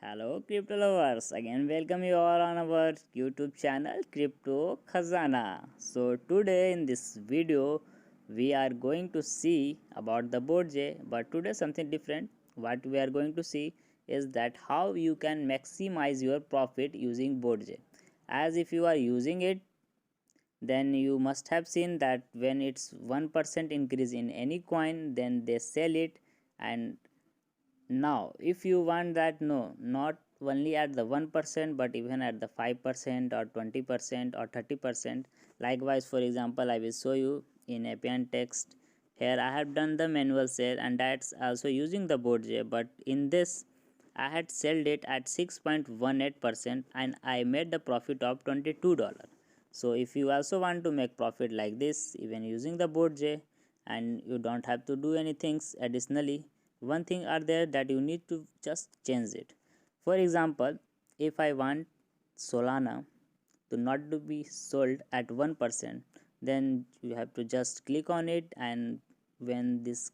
Hello crypto lovers, again welcome you all on our YouTube channel Crypto Khazana. So today in this video we are going to see about the Botz, but today something different. What we are going to see is that how you can maximize your profit using Botz. As if you are using it, then you must have seen that when it's 1% increase in any coin, then they sell it. And now if you want that, no, not only at the 1% but even at the 5% or 20% or 30%. Likewise, for example, I will show you in APN text. Here I have done the manual sale, and that's also using the Botz, but in this I had sold it at 6.18% and I made the profit of $22. So if you also want to make profit like this even using the Botz, and you don't have to do anything additionally, one thing are there that you need to just change it. For example, if I want Solana to not to be sold at 1%, then you have to just click on it, and when this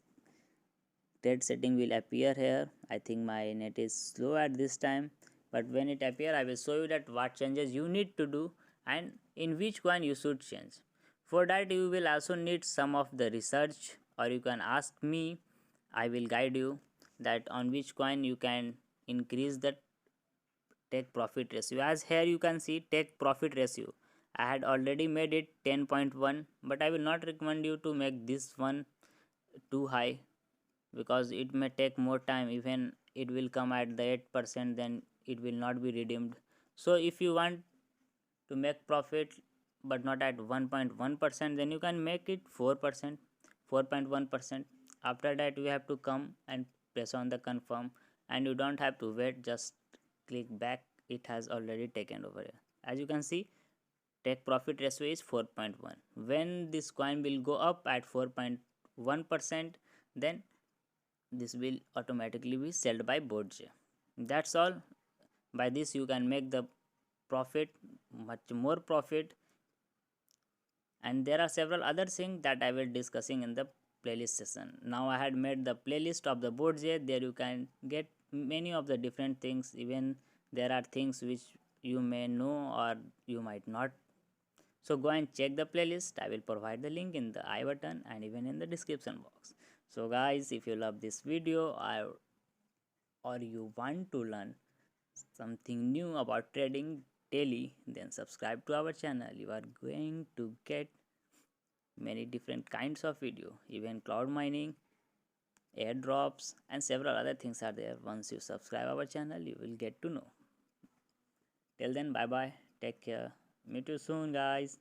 trade setting will appear here, I think my net is slow at this time, but when it appear I will show you that what changes you need to do and in which coin you should change. For that you will also need some of the research, or you can ask me. I will guide you that on which coin you can increase the take profit ratio. As here you can see take profit ratio, I had already made it 10.1, but I will not recommend you to make this one too high because it may take more time. Even it will come at the 8%, then it will not be redeemed. So if you want to make profit but not at 1.1%, then you can make it 4%, 4.1%. After that you have to come and press on the confirm, and you don't have to wait, just click back. It has already taken over here. As you can see, take profit ratio is 4.1. when this coin will go up at 4.1%, then this will automatically be sold by Botz. That's all. By this you can make the profit, much more profit. And there are several other things that I will discussing in the playlist session. Now I had made the playlist of the Botz. There you can get many of the different things. Even there are things which you may know or you might not. So go and check the playlist. I will provide the link in the I button and even in the description box. So guys, if you love this video, or you want to learn something new about trading daily, then subscribe to our channel. You are going to get many different kinds of video, even cloud mining, airdrops, and several other things are there. Once you subscribe our channel, you will get to know. Till then, bye bye, take care, meet you soon guys.